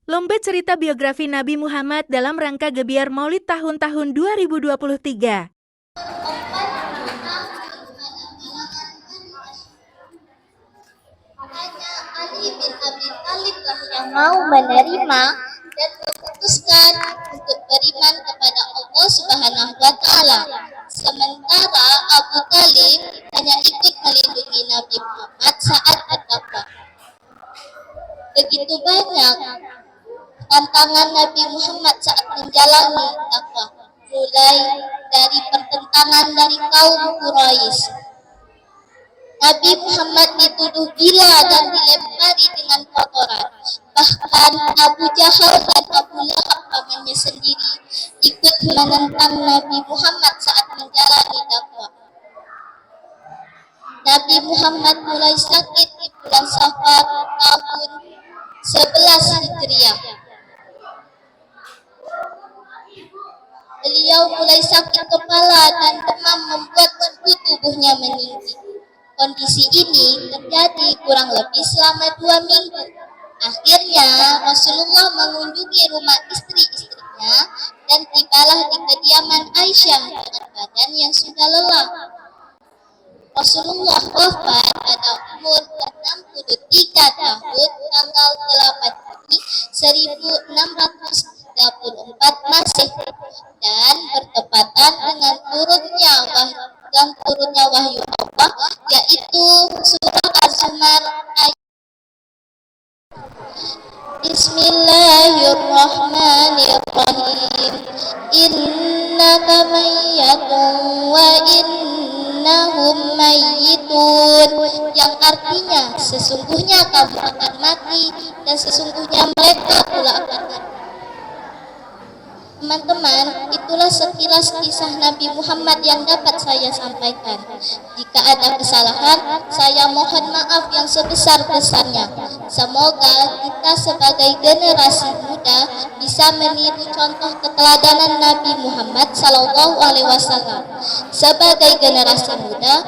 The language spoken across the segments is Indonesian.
Lomba cerita biografi Nabi Muhammad dalam rangka Gebiar Maulid tahun 2023. Hanya Ali bin Abi Thalib lah yang mau menerima dan memutuskan untuk beriman kepada Allah Subhanahu wa Ta'ala. Sementara Abu Thalib hanya ikut melindungi Nabi Muhammad saat berdakwah. Begitu banyak tantangan Nabi Muhammad saat menjalani dakwah, mulai dari pertentangan dari kaum Quraisy. Nabi Muhammad dituduh gila dan dilempari dengan kotoran. Bahkan Abu Jahal dan Abu Lahab pamannya sendiri ikut menentang Nabi Muhammad saat menjalani dakwah. Nabi Muhammad mulai sakit di bulan Safar tahun 11 Hijriah. Beliau mulai sakit kepala dan demam membuat suhu tubuhnya meninggi. Kondisi ini terjadi kurang lebih selama 2 minggu. Akhirnya Rasulullah mengunjungi rumah istri-istrinya dan tibalah di kediaman Aisyah dengan badan yang sudah lelah. Rasulullah wafat pada umur 63 tahun tanggal 8 Juni 1634 Masehi dan bertepatan dengan turunnya wahyu Allah, yaitu surah Az-Zumar ayat Bismillahirrahmanirrahim. Innaka mayyatun wa innahum mayyitun, yang artinya sesungguhnya kamu akan mati dan sesungguhnya mereka pula akan mati. Teman-teman, itulah sekilas kisah Nabi Muhammad yang dapat saya sampaikan. Jika ada kesalahan, saya mohon maaf yang sebesar-besarnya. Semoga kita sebagai generasi muda bisa meniru contoh keteladanan Nabi Muhammad SAW. Sebagai generasi muda,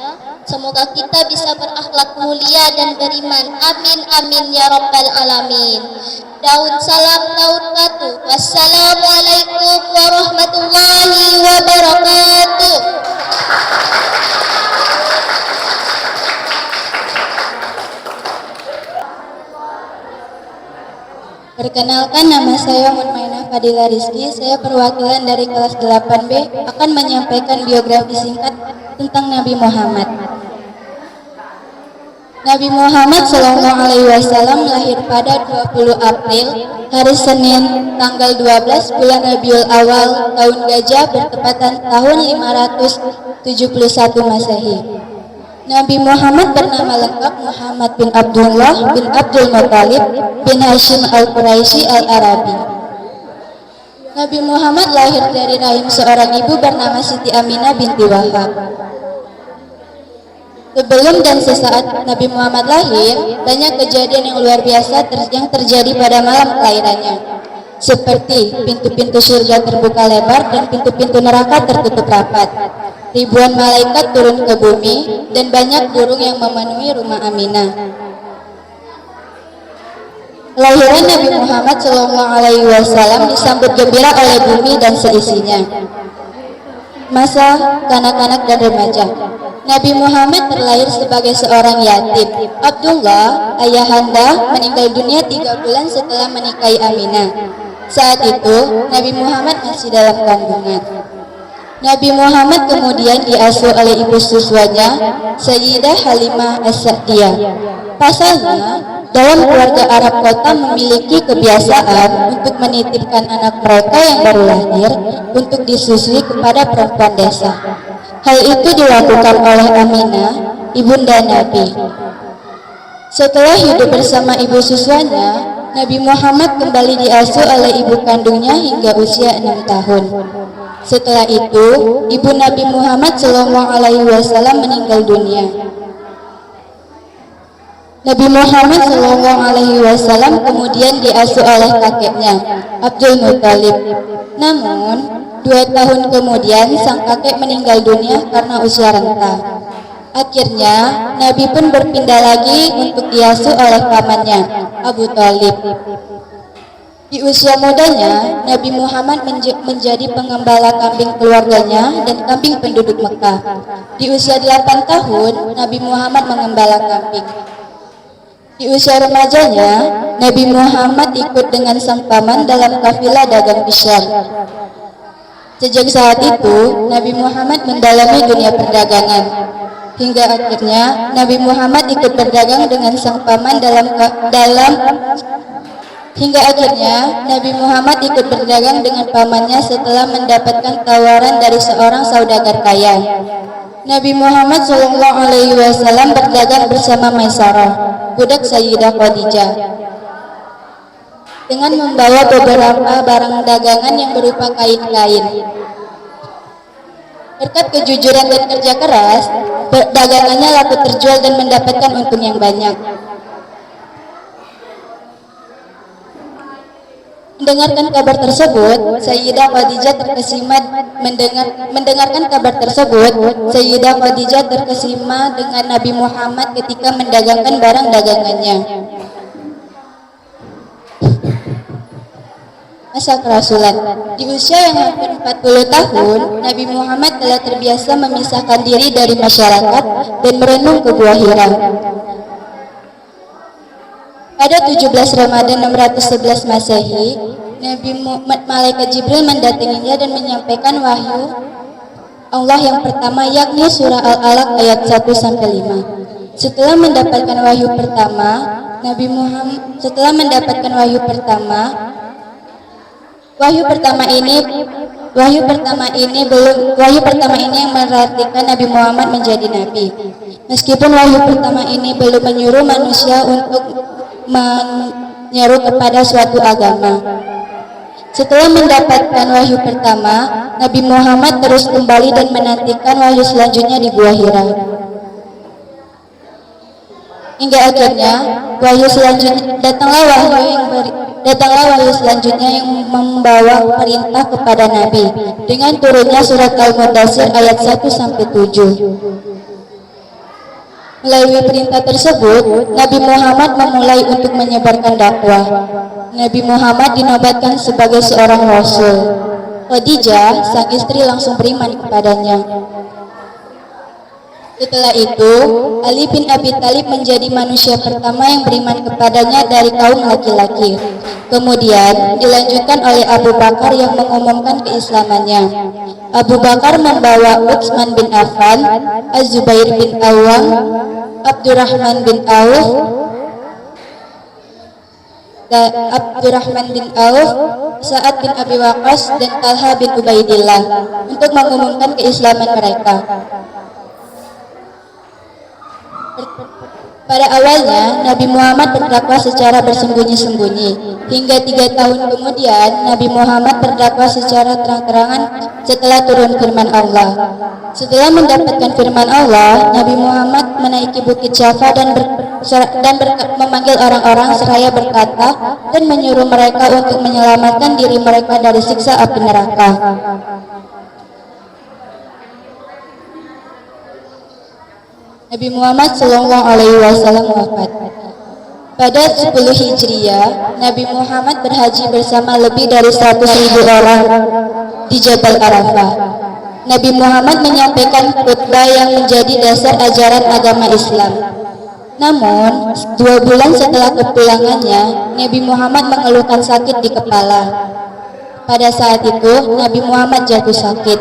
semoga kita bisa berakhlak mulia dan beriman. Amin amin ya rabbal alamin. Daun salam daun batu. Wassalamualaikum warahmatullahi wabarakatuh. Perkenalkan, nama saya Munmainah Fadila Rizky. Saya perwakilan dari kelas 8B akan menyampaikan biografi singkat tentang Nabi Muhammad. Nabi Muhammad SAW lahir pada 20 April, hari Senin, tanggal 12 bulan Rabiul Awal, tahun Gajah, bertepatan tahun 571 Masehi. Nabi Muhammad bernama lengkap Muhammad bin Abdullah bin Abdul Muttalib bin Hashim al-Quraisy al-Arabi. Nabi Muhammad lahir dari rahim seorang ibu bernama Siti Aminah binti Wahab. Sebelum dan sesaat Nabi Muhammad lahir, banyak kejadian yang luar biasa yang terjadi pada malam kelahirannya. Seperti pintu-pintu surga terbuka lebar dan pintu-pintu neraka tertutup rapat. Ribuan malaikat turun ke bumi dan banyak burung yang memenuhi rumah Aminah. Kelahiran Nabi Muhammad SAW disambut gembira oleh bumi dan seisinya. Masa kanak-kanak dan remaja. Nabi Muhammad terlahir sebagai seorang yatim. Abdullah, ayahanda, meninggal dunia 3 bulan setelah menikahi Aminah. Saat itu, Nabi Muhammad masih dalam kandungan. Nabi Muhammad kemudian diasuh oleh ibu suswanya, Sayyidah Halimah As-Sa'diyah. Pasalnya, dalam keluarga Arab kota memiliki kebiasaan untuk menitipkan anak mereka yang baru lahir untuk disusui kepada perempuan desa. Hal itu dilakukan oleh Aminah, ibunda Nabi. Setelah hidup bersama ibu suswanya, Nabi Muhammad kembali diasuh oleh ibu kandungnya hingga usia 6 tahun. Setelah itu, ibu Nabi Muhammad SAW meninggal dunia. Nabi Muhammad SAW kemudian diasuh oleh kakeknya, Abdul Muttalib. Namun, 2 tahun kemudian sang kakek meninggal dunia karena usia renta. Akhirnya, Nabi pun berpindah lagi untuk diasuh oleh pamannya, Abu Thalib. Di usia mudanya, Nabi Muhammad menjadi pengembala kambing keluarganya dan kambing penduduk Mekah. Di usia 8 tahun, Nabi Muhammad mengembala kambing. Di usia remajanya, Nabi Muhammad ikut dengan sang paman dalam kafilah dagang ke Syam. Sejak saat itu, Nabi Muhammad mendalami dunia perdagangan. Hingga akhirnya, Nabi Muhammad ikut berdagang dengan sang paman Hingga akhirnya Nabi Muhammad ikut berdagang dengan pamannya setelah mendapatkan tawaran dari seorang saudagar kaya. Nabi Muhammad SAW berdagang bersama Maisarah, budak Sayyidah Khadijah, dengan membawa beberapa barang dagangan yang berupa kain-kain. Berkat kejujuran dan kerja keras, dagangannya laku terjual dan mendapatkan untung yang banyak. Mendengarkan kabar tersebut, Sayyidah Khadijah terkesima dengan Nabi Muhammad ketika mendagangkan barang dagangannya. Masa kerasulan. Di usia yang hampir 40 tahun, Nabi Muhammad telah terbiasa memisahkan diri dari masyarakat dan merenung ke Gua Hira. Pada 17 Ramadan 611 Masehi, Malaikat Jibril mendatanginya dan menyampaikan wahyu Allah yang pertama, yakni surah Al-Alaq ayat 1-5. Setelah mendapatkan wahyu pertama, wahyu pertama ini yang merartikan Nabi Muhammad menjadi nabi. Meskipun wahyu pertama ini belum menyuruh manusia untuk menyeru kepada suatu agama. Setelah mendapatkan wahyu pertama, Nabi Muhammad terus kembali dan menantikan wahyu selanjutnya di Gua Hira. Hingga akhirnya datanglah wahyu selanjutnya yang membawa perintah kepada Nabi dengan turunnya surat Al-Mudaththir ayat 1-7. Melalui perintah tersebut, Nabi Muhammad memulai untuk menyebarkan dakwah. Nabi Muhammad dinobatkan sebagai seorang rasul. Khadijah, sang istri, langsung beriman kepadanya. Setelah itu, Ali bin Abi Thalib menjadi manusia pertama yang beriman kepadanya dari kaum laki-laki. Kemudian dilanjutkan oleh Abu Bakar yang mengumumkan keislamannya. Abu Bakar membawa Utsman bin Affan, Az-Zubair bin Awam, Abdurrahman bin Auf, Sa'ad bin Abi Waqqas, dan Talha bin Ubaidillah untuk mengumumkan keislaman mereka. Pada awalnya, Nabi Muhammad berdakwah secara bersembunyi-sembunyi. Hingga 3 tahun kemudian, Nabi Muhammad berdakwah secara terang-terangan setelah turun firman Allah. Setelah mendapatkan firman Allah, Nabi Muhammad menaiki bukit Syafa dan memanggil orang-orang seraya berkata dan menyuruh mereka untuk menyelamatkan diri mereka dari siksa api neraka. Nabi Muhammad SAW wafat. Pada 10 Hijriah, Nabi Muhammad berhaji bersama lebih dari 100.000 orang di Jabal Arafah. Nabi Muhammad menyampaikan khutbah yang menjadi dasar ajaran agama Islam. Namun, 2 bulan setelah kepulangannya, Nabi Muhammad mengeluhkan sakit di kepala. Pada saat itu, Nabi Muhammad jatuh sakit.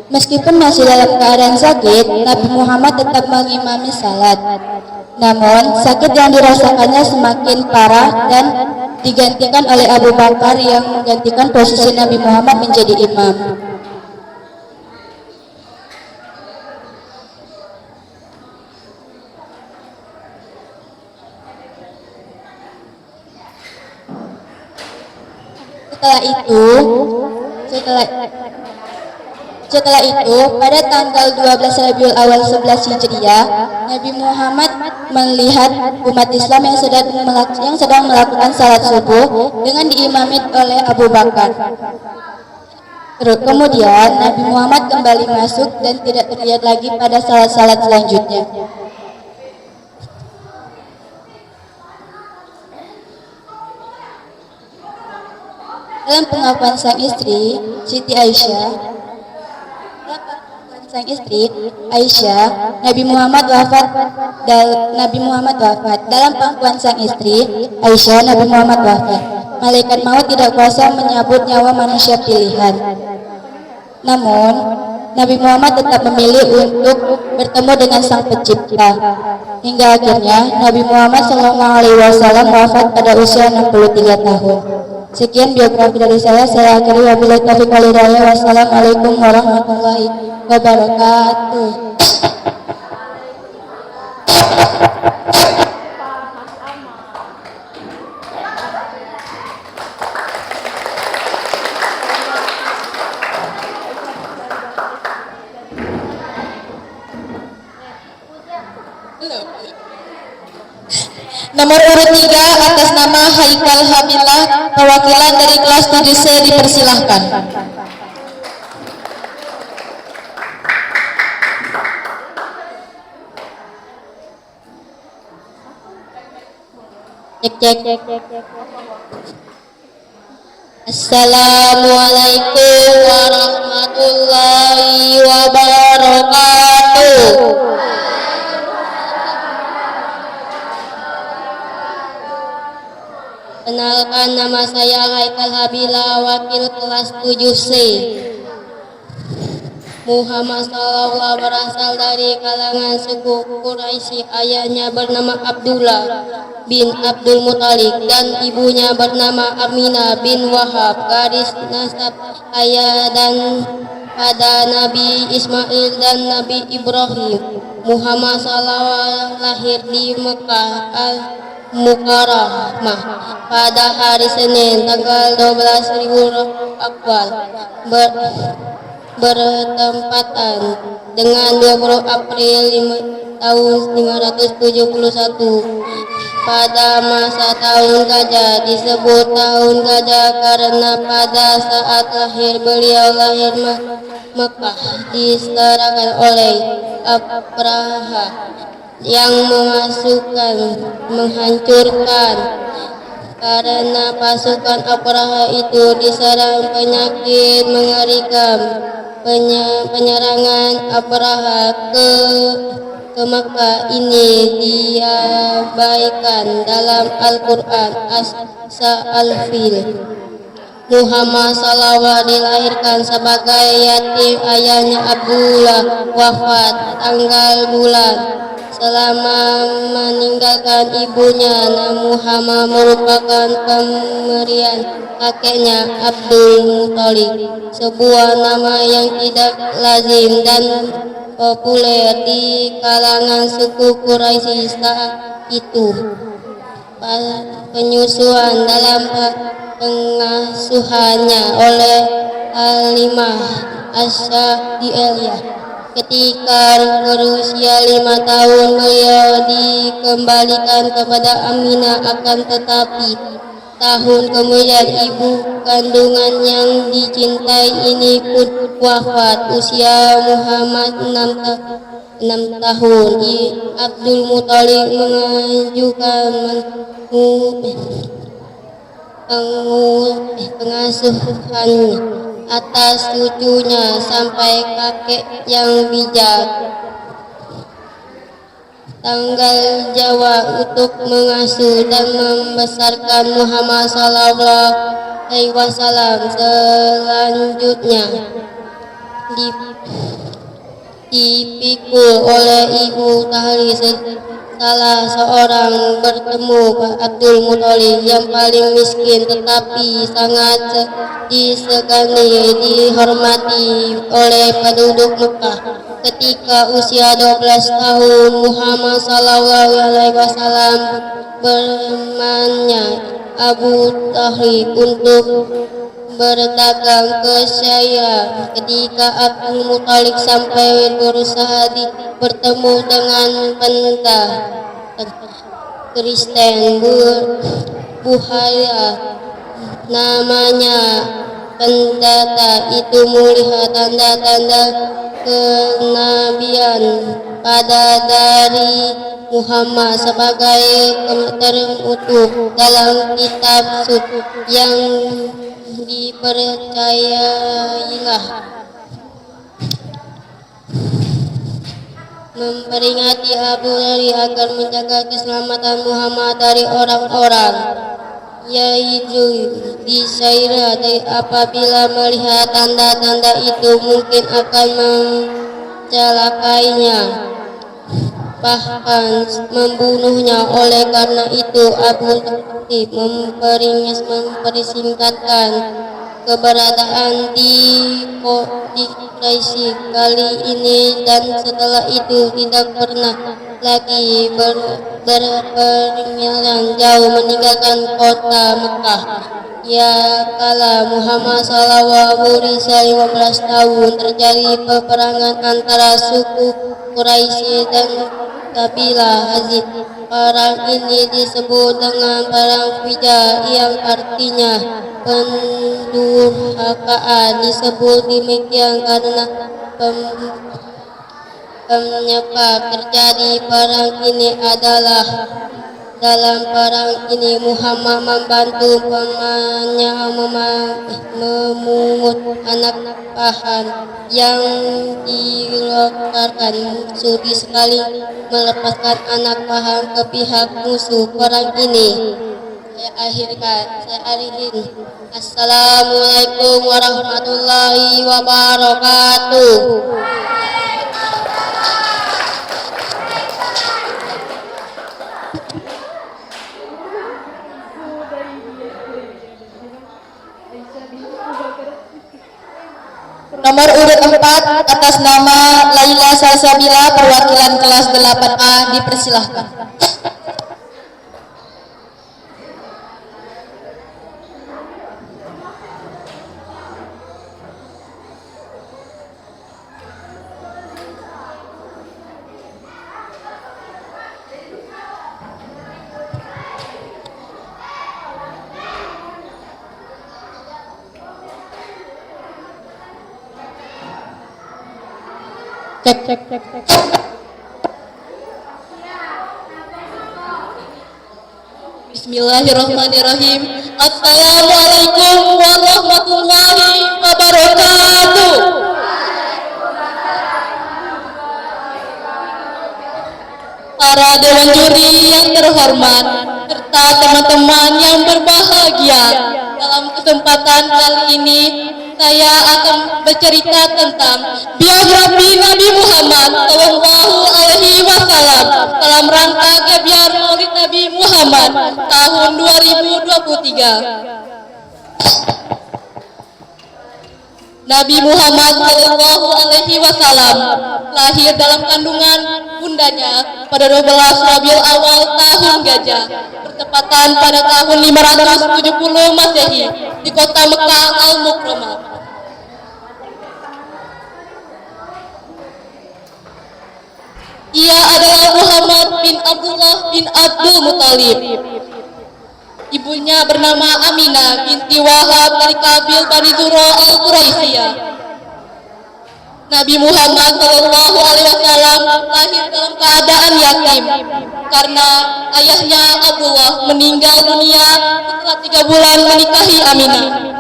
Meskipun masih dalam keadaan sakit, Nabi Muhammad tetap mengimami salat. Namun, sakit yang dirasakannya semakin parah dan digantikan oleh Abu Bakar yang menggantikan posisi Nabi Muhammad menjadi imam. Setelah itu, pada tanggal 12 Rabiul Awal 11 Hijriah, Nabi Muhammad melihat umat Islam yang sedang melakukan salat subuh dengan diimami oleh Abu Bakar. Kemudian Nabi Muhammad kembali masuk dan tidak terlihat lagi pada salat-salat selanjutnya. Dalam pengakuan sang istri, Siti Aisyah, Nabi Muhammad wafat. Dalam pengakuan sang istri, Aisyah, Nabi Muhammad wafat. Malaikat maut tidak kuasa menyabut nyawa manusia pilihan. Namun, Nabi Muhammad tetap memilih untuk bertemu dengan Sang Pencipta. Hingga akhirnya Nabi Muhammad SAW wafat pada usia 63 tahun. Sekian biografi dari saya akhiri wabillahi taufiq wal hidayah. Wassalamualaikum warahmatullahi wabarakatuh. Nomor urut 3 atas nama Haikal Hamillah, perwakilan dari kelas 7C dipersilahkan. Cek. Assalamualaikum warahmatullahi wabarakatuh. Kenalkan, nama saya Haikal Hamillah, wakil kelas 7C. Muhammad SAW berasal dari kalangan suku Quraisy. Ayahnya bernama Abdullah bin Abdul Muthalib dan ibunya bernama Aminah bin Wahab. Garis nasab ayah dan pada Nabi Ismail dan Nabi Ibrahim. Muhammad SAW lahir di Mekah Al-Mukarramah pada hari Senin tanggal 12 Rabiul Awal bertempatan dengan 20 April tahun 571. Pada masa tahun gajah disebut tahun gajah karena pada saat lahir beliau lahir Mekah diserahkan oleh Abraha yang menghancurkan. Karena pasukan Abraha itu diserang penyakit mengerikan. Penyerangan Abraha ke Mekah ini diabaikan dalam Al-Quran Al-Fil. Muhammad SAW dilahirkan sebagai yatim. Ayahnya Abdullah wafat tanggal bulan. Selama meninggalkan ibunya, Muhammad merupakan pemberian kakeknya Abdul Muthalib, sebuah nama yang tidak lazim dan populer di kalangan suku Quraisy saat itu. Penyusuan dalam pengasuhannya oleh Halimah As-Sa'diyah. Ketika berusia 5 tahun beliau dikembalikan kepada Aminah, akan tetapi tahun kemudian ibu kandungan yang dicintai ini pun wafat. Usia Muhammad 6 tahun. Abdul Muthalib mengajukan pengasuhannya atas cucunya sampai kakek yang bijak tanggal jawab untuk mengasuh dan membesarkan Muhammad SAW. Selanjutnya dipikul oleh ibu Tahlis, salah seorang bertemu Abdul Muthalib yang paling miskin tetapi sangat disegani dihormati oleh penduduk Mekah. Ketika usia 12 tahun Muhammad SAW bertemannya Abu Talib untuk berdagang ke Syria. Ketika Abdul Muthalib sampai berusaha bertemu dengan pendeta Kristen Buhaya, namanya pendeta itu melihat tanda-tanda kenabian pada dari Muhammad sebagai terutuh dalam kitab suci yang dipercayailah memperingati Abu Dhari agar menjaga keselamatan Muhammad dari orang-orang, yaitu disaira apabila melihat tanda-tanda itu mungkin akan mencelakainya, bahkan membunuhnya. Oleh karena itu Abu Talib mempersingkatkan keberadaan di Quraisy kali ini, dan setelah itu tidak pernah lagi berpergian jauh meninggalkan kota Mekah. Ya kala Muhammad SAW 15 tahun terjadi peperangan antara suku Quraisy dan kabilah Hazid. Perang ini disebut dengan Perang Fijar, yang artinya pendurhakaan. Disebut demikian karena penyebab terjadi perang ini adalah dalam perang ini Muhammad membantu pamannya memungut anak pahan yang dilontarkan. Sudi sekali melepaskan anak pahan ke pihak musuh. Perang ini saya akhirin. Assalamualaikum warahmatullahi wabarakatuh. Nomor urut 4 atas nama Laila Salsabila perwakilan kelas 8A dipersilahkan. Cek. Bismillahirrahmanirrahim. Assalamualaikum warahmatullahi wabarakatuh. Para dewan juri yang terhormat serta teman-teman yang berbahagia, dalam kesempatan kali ini saya akan bercerita tentang biografi Nabi Muhammad Shallallahu Alaihi Wasallam dalam rangka Gebyar Maulid Nabi Muhammad tahun 2023. Nabi Muhammad Shallallahu Alaihi Wasallam lahir dalam kandungan bundanya pada 12 Rabiul Awal tahun Gajah, bertepatan pada tahun 570 Masehi di kota Mekah Al-Mukarramah. Ia adalah Muhammad bin Abdullah bin Abdul Muthalib. Ibunya bernama Aminah binti Wahab dari kabil Bani Zura Al-Quraisyah. Nabi Muhammad Shallallahu Alaihi Wasallam lahir dalam keadaan yatim karena ayahnya Abdullah meninggal dunia setelah 3 bulan menikahi Aminah.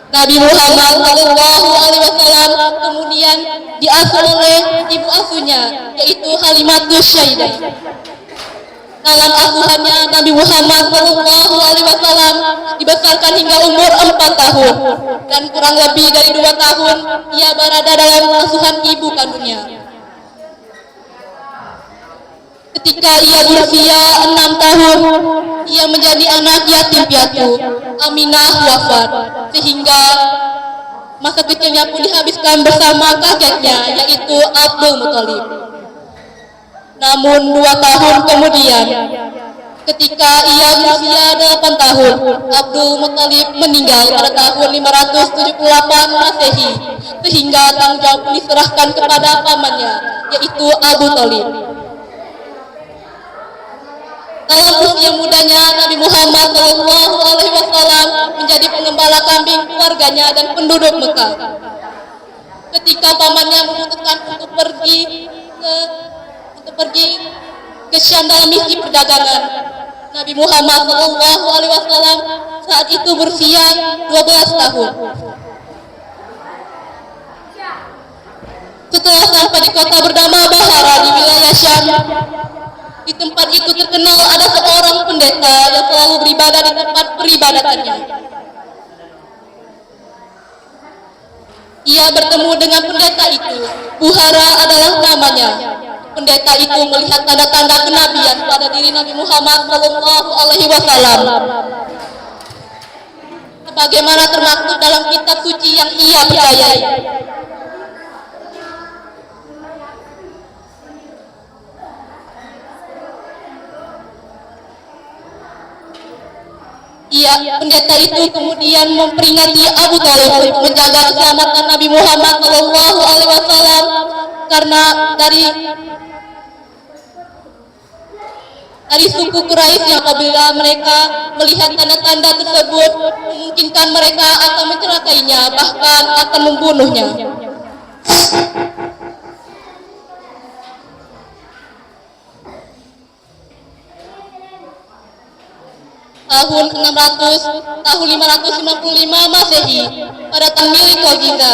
Nabi Muhammad Shallallahu Alaihi Wasallam kemudian diasuh oleh ibu asuhnya, yaitu Halimatus Syaidah. Dalam asuhannya Nabi Muhammad Shallallahu Alaihi Wasallam dibesarkan hingga umur 4 tahun, dan kurang lebih dari 2 tahun ia berada dalam asuhan ibu kandungnya. Ketika ia berusia 6 tahun, ia menjadi anak yatim piatu. Aminah wafat, sehingga masa kecilnya pun dihabiskan bersama kakeknya, yaitu Abdul Muthalib. Namun 2 tahun kemudian, ketika ia berusia 8 tahun, Abdul Muthalib meninggal pada tahun 578 Masehi, sehingga tanggung jawab diserahkan kepada pamannya, yaitu Abu Thalib. Dalam usia mudanya, Nabi Muhammad Shallallahu Alaihi Wasallam menjadi pengembala kambing keluarganya dan penduduk Mekah. Ketika pamannya memutuskan untuk pergi ke Syam dalam misi perdagangan, Nabi Muhammad Shallallahu Alaihi Wasallam saat itu berusia 12 tahun. Setelah sampai di kota bernama Bahara di wilayah Syam, di tempat itu terkenal ada seorang pendeta yang selalu beribadah di tempat peribadatannya. Ia bertemu dengan pendeta itu. Buhara adalah namanya. Pendeta itu melihat tanda-tanda kenabian pada diri Nabi Muhammad SAW, sebagaimana termaktub dalam kitab suci yang ia percayai. Pendeta itu kemudian memperingati Abu Thalib untuk menjaga keselamatan Nabi Muhammad SAW, karena dari suku Quraisy yang apabila mereka melihat tanda-tanda tersebut memungkinkan mereka akan mencelakainya, bahkan akan membunuhnya. Tahun 555 Masehi, pada Tamil Kogiza,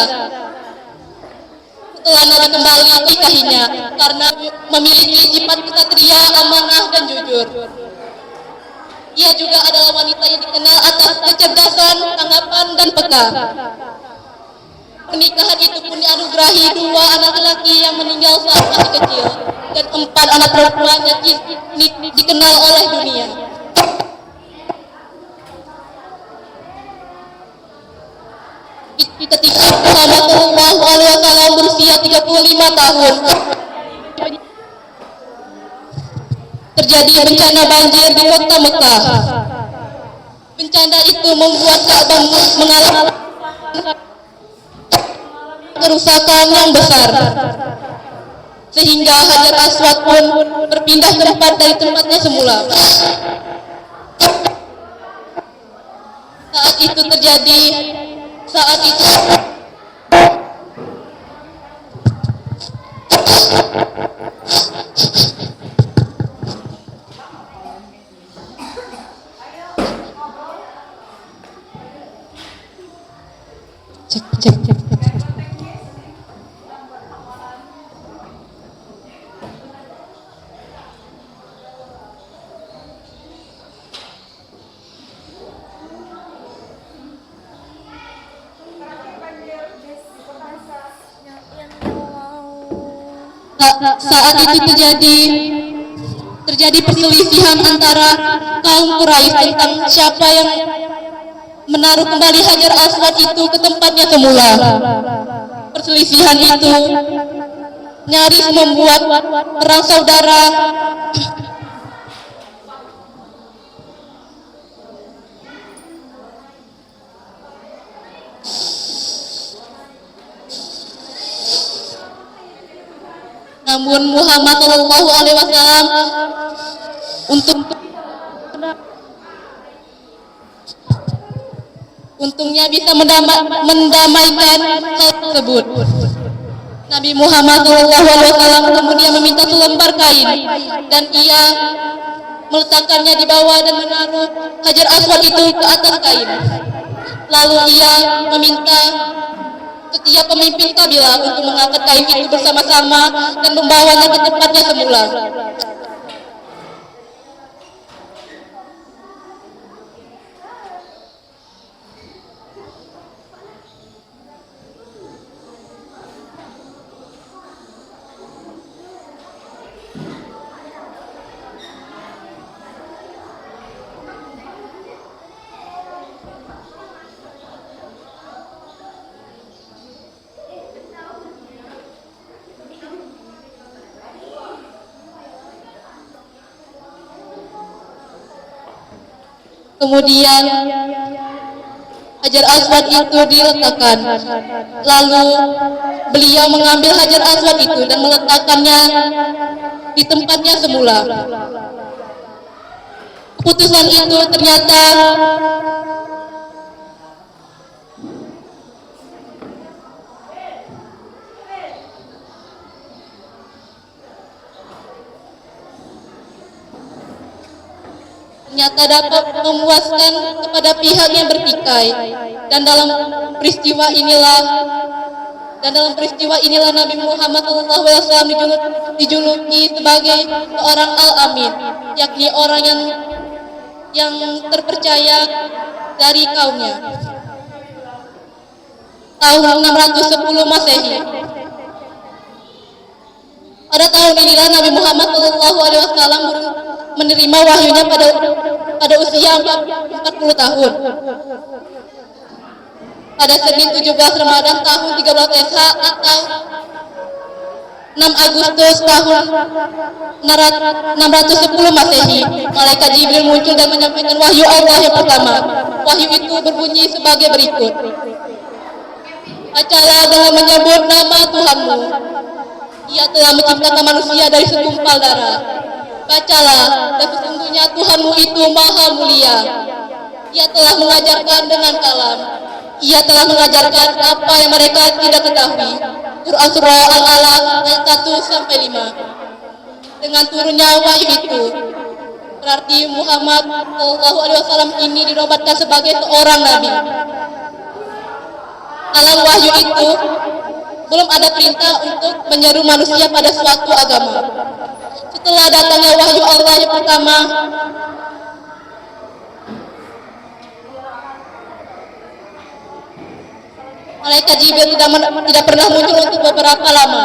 setelah Nabi kembali nikahinya karena memiliki sifat kesatria, amanah dan jujur. Ia juga adalah wanita yang dikenal atas kecerdasan, tanggapan dan peka. Pernikahan itu pun dianugerahi 2 anak laki yang meninggal saat masih kecil dan 4 anak perempuan yang dikenal oleh dunia. Ketika Muhammad SAW berusia 35 tahun, terjadi bencana banjir di kota Mekah. Bencana itu membuat Ka'bah mengalami kerusakan yang besar, sehingga Hajar Aswad pun berpindah tempat dari tempatnya semula. Saat itu terjadi perselisihan antara kaum Quraisy tentang siapa yang menaruh kembali Hajar Aswad itu ke tempatnya semula. Perselisihan itu nyaris membuat perang saudara Namun Muhammad SAW untungnya bisa mendamaikan hal tersebut. Nabi Muhammad SAW kemudian meminta selembar kain dan ia meletakkannya di bawah dan menaruh Hajar Aswad itu ke atas kain. Lalu ia meminta setiap pemimpin kabilah untuk mengangkat kain itu bersama-sama dan membawanya ke tempatnya semula. Kemudian Hajar Aswad itu diletakkan. Lalu beliau mengambil Hajar Aswad itu dan meletakkannya di tempatnya semula. Keputusan itu ternyata tak dapat memuaskan kepada pihak yang bertikai. Dan dalam peristiwa inilah Nabi Muhammad SAW dijuluki sebagai seorang Al-Amin, yakni orang yang terpercaya dari kaumnya. Tahun 610 Masehi. Pada tahun inilah Nabi Muhammad SAW menerima wahyunya pada usia 40 tahun. Pada Senin 17 Ramadan tahun 13 SH atau 6 Agustus tahun 610 Masehi, Malaikat Jibril muncul dan menyampaikan wahyu Allah yang pertama. Wahyu itu berbunyi sebagai berikut. Bacalah dengan menyebut nama Tuhanmu. Ia telah menciptakan manusia dari segumpal darah. Bacalah, dan sesungguhnya Tuhanmu itu maha mulia. Ia telah mengajarkan dengan kalam. Ia telah mengajarkan apa yang mereka tidak ketahui. Quran Surah Al-Alaq ayat 1-5. Dengan turunnya wahyu itu, berarti Muhammad SAW ini dinobatkan sebagai seorang nabi. Dalam wahyu itu, belum ada perintah untuk menyeru manusia pada suatu agama. Setelah datangnya wahyu Allah yang pertama, Malaikat Jibril tidak pernah muncul untuk beberapa lama.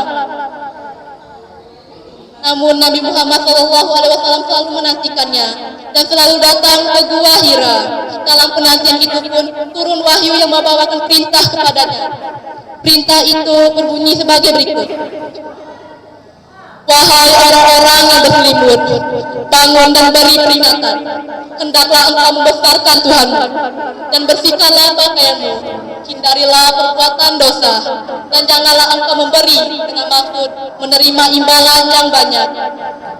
Namun Nabi Muhammad SAW selalu menantikannya dan selalu datang ke Gua Hira. Dalam penantian itu pun turun wahyu yang membawakan perintah kepadanya. Perintah itu berbunyi sebagai berikut. Wahai orang-orang yang berselimut, bangun dan beri peringatan. Hendaklah engkau membesarkan Tuhanmu dan bersihkanlah pakaianmu. Hindarilah perbuatan dosa dan janganlah engkau memberi dengan maksud menerima imbalan yang banyak.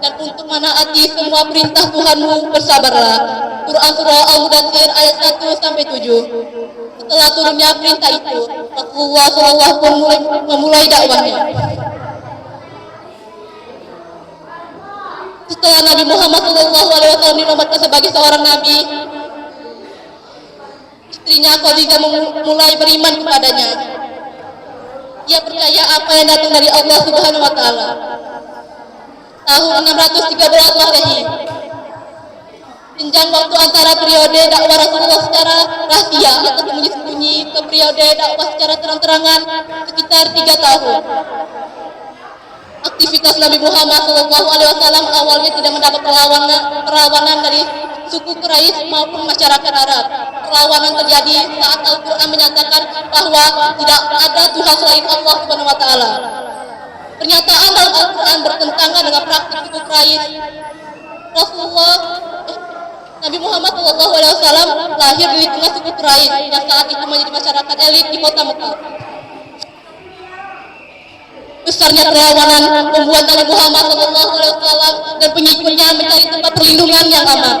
Dan untuk menaati semua perintah Tuhanmu bersabarlah. Quran Surah Al-Mudaththir ayat 1-7. Setelah turunnya perintah itu, Rasulullah SAW pun memulai dakwahnya. Setelah Nabi Muhammad SAW dinobatkan sebagai seorang nabi, istrinya Khadijah mulai beriman kepadanya. Ia percaya apa yang datang dari Allah Subhanahu wa taala. Tahun 613 Masehi. Jenjang waktu antara periode dakwah Rasulullah secara rahasia atau sembunyi-sembunyi ke periode dakwah secara terang-terangan sekitar 3 tahun. Aktivitas Nabi Muhammad SAW awalnya tidak mendapat perlawanan dari suku Quraisy maupun masyarakat Arab. Perlawanan terjadi saat Al-Quran menyatakan bahwa tidak ada Tuhan selain Allah Subhanahu wa taala. Pernyataan dalam Al-Quran bertentangan dengan praktik suku Quraisy. Nabi Muhammad SAW lahir di tengah suku Quraisy yang saat itu menjadi masyarakat elit di kota Mekah. Besarnya perlawanan membuat Nabi Muhammad SAW dan pengikutnya mencari tempat perlindungan yang aman.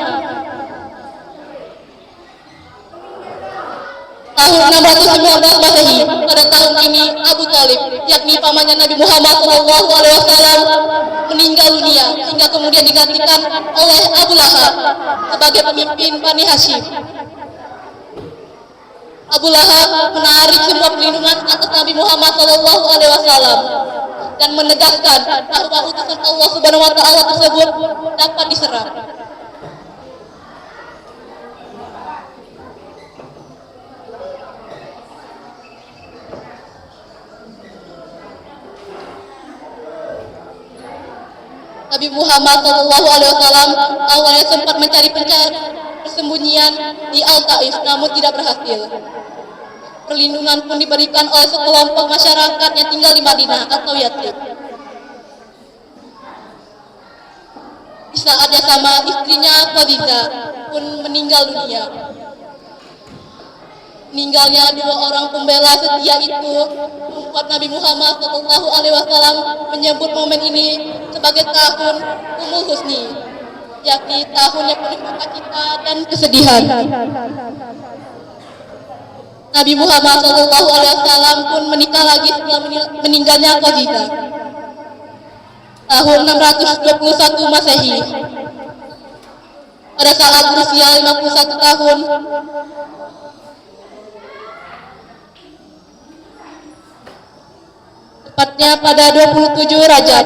Tahun 619 Masehi, pada tahun ini Abu Thalib, yakni pamannya Nabi Muhammad SAW, meninggal dunia hingga kemudian digantikan oleh Abu Lahab sebagai pemimpin Bani Hashim. Abu Lahab menarik semua perlindungan atas Nabi Muhammad SAW dan menegaskan bahwa utusan Allah Subhanahu wa taala tersebut dapat diserang. Nabi Muhammad SAW awalnya sempat mencari persembunyian di Al-Taif, namun tidak berhasil. Perlindungan pun diberikan oleh sekelompok masyarakat yang tinggal di Madinah atau Yathrib. Di saat yang sama, istrinya Khadijah pun meninggal dunia. Meninggalnya 2 orang pembela setia itu membuat Nabi Muhammad SAW menyebut momen ini sebagai tahun Ummul Husni, yakni tahun yang penuh sukacita dan kesedihan. Nabi Muhammad SAW pun menikah lagi setelah meninggalnya Khadijah. Tahun 621 Masehi. pada saat berusia 51 tahun. Tepatnya pada 27 Rajab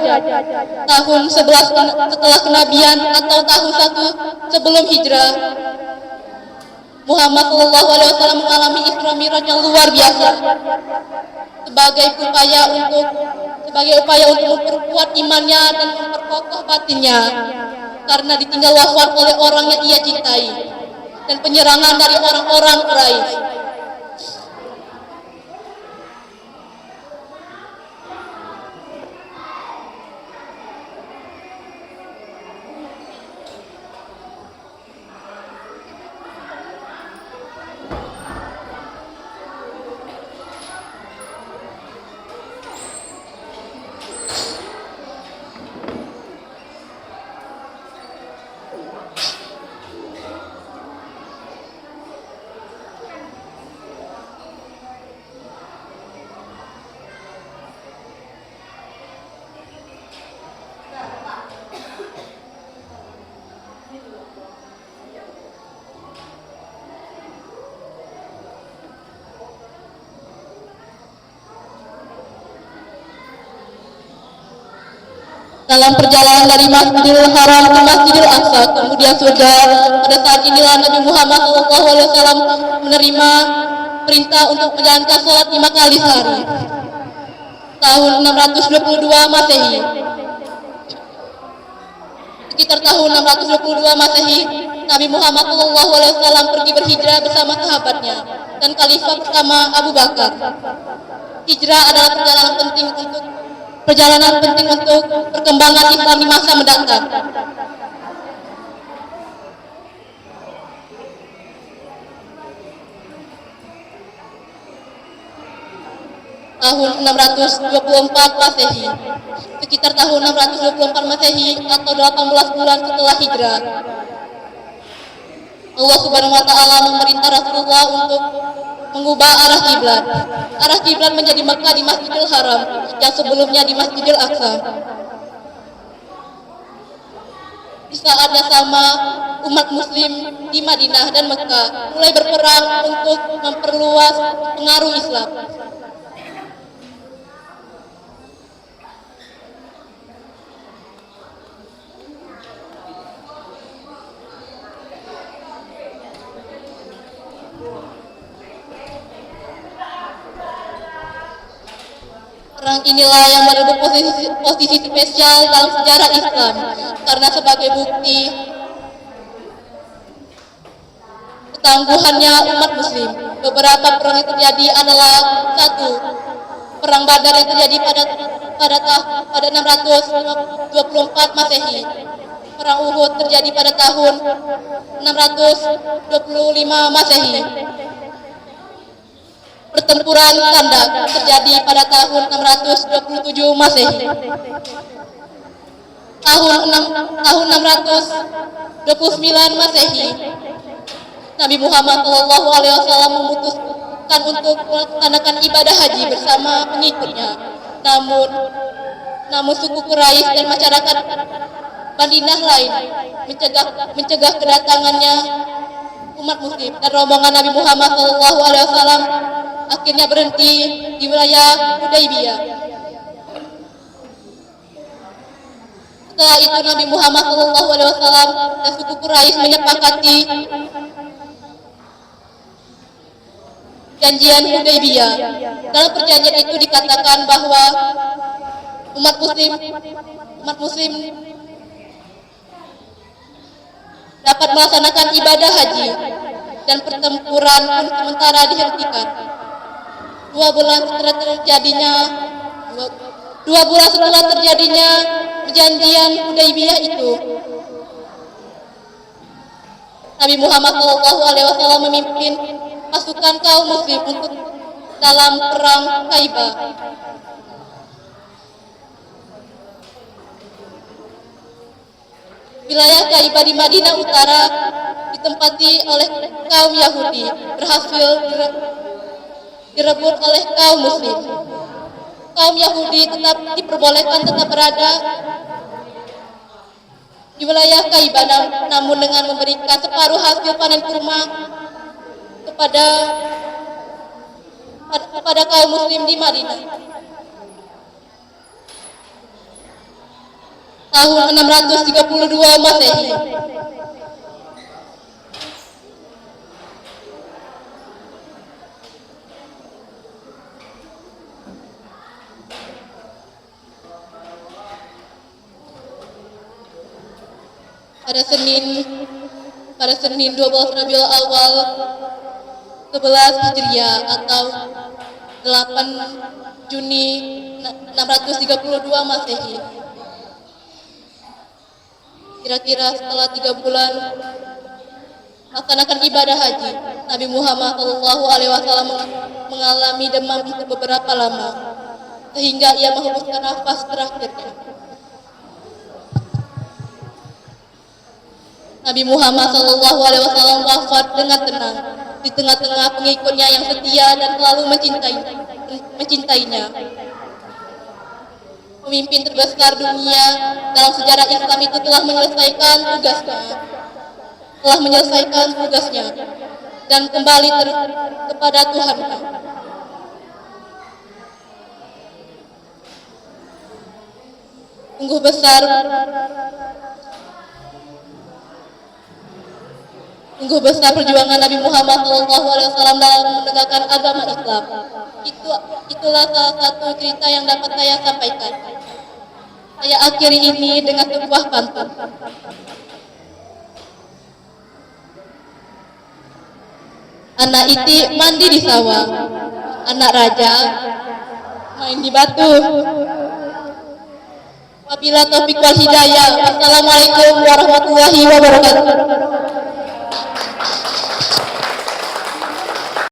tahun 11 setelah kenabian atau tahun 1 sebelum hijrah, Muhammad SAW mengalami Isra Mi'raj yang luar biasa sebagai upaya untuk memperkuat imannya dan memperkokoh batinnya karena ditinggal wafat oleh orang yang ia cintai dan penyerangan dari orang-orang Quraisy. Dalam perjalanan dari Masjidil Haram ke Masjidil Aqsa, kemudian surga, pada saat inilah Nabi Muhammad SAW menerima perintah untuk menjalankan sholat 5 kali sehari. Tahun 622 Masehi. Sekitar tahun 622 Masehi, Nabi Muhammad SAW pergi berhijrah bersama sahabatnya dan khalifah pertama Abu Bakar. Hijrah adalah perjalanan penting untuk perkembangan Islam di masa mendatang. Tahun 624 Masehi. Sekitar tahun 624 Masehi atau 18 bulan setelah hijrah, Allah Subhanahu wa taala memerintah Rasulullah untuk mengubah arah kiblat. Arah kiblat menjadi Makkah di Masjidil Haram yang sebelumnya di Masjidil Aqsa. Di saat yang sama, umat muslim di Madinah dan Mekah mulai berperang untuk memperluas pengaruh Islam. Perang inilah yang menduduki posisi spesial dalam sejarah Islam karena sebagai bukti ketangguhannya umat muslim. Beberapa perang yang terjadi adalah: 1. Perang Badar yang terjadi pada 624 Masehi. Perang Uhud terjadi pada tahun 625 Masehi. Pertempuran Khandaq terjadi pada tahun 627 Masehi. Tahun 629 Masehi, Nabi Muhammad SAW memutuskan untuk melaksanakan ibadah haji bersama pengikutnya. Namun suku Quraisy dan masyarakat Madinah lain mencegah kedatangannya umat muslim, dan rombongan Nabi Muhammad SAW akhirnya berhenti di wilayah Hudaybiyah. Setelah itu Nabi Muhammad SAW dan suku Quraisy menyepakati janjian Hudaybiyah. Dalam perjanjian itu dikatakan bahwa umat muslim dapat melaksanakan ibadah haji dan pertempuran pun sementara dihentikan. 2 bulan setelah terjadinya perjanjian Hudaybiyah itu, Nabi Muhammad SAW memimpin pasukan kaum muslim untuk dalam perang Khaibah. Wilayah Khaibah di Madinah Utara ditempati oleh kaum Yahudi, berhasil direbut oleh kaum muslim. Kaum Yahudi tetap diperbolehkan tetap berada di wilayah Kaiba, namun dengan memberikan separuh hasil panen kurma kepada kaum muslim di Madinah. Tahun 632 Masehi. Pada Senin 12 Rabiul Awal 11 Hijriah atau 8 Juni 632 Masehi. Kira-kira setelah 3 bulan melaksanakan ibadah haji, Nabi Muhammad SAW mengalami demam beberapa lama, sehingga ia menghembuskan nafas terakhirnya. Nabi Muhammad SAW wafat dengan tenang di tengah-tengah pengikutnya yang setia dan selalu mencintainya. Pemimpin terbesar dunia dalam sejarah Islam itu telah menyelesaikan tugasnya dan kembali kepada Tuhan. Sungguh besar perjuangan Nabi Muhammad SAW dalam menegakkan agama Islam. Itulah salah satu cerita yang dapat saya sampaikan. Saya akhiri ini dengan sebuah pantun. Anak iti mandi di sawah, anak raja main di batu. Wabillahi taufiq wal hidayah. Assalamualaikum warahmatullahi wabarakatuh.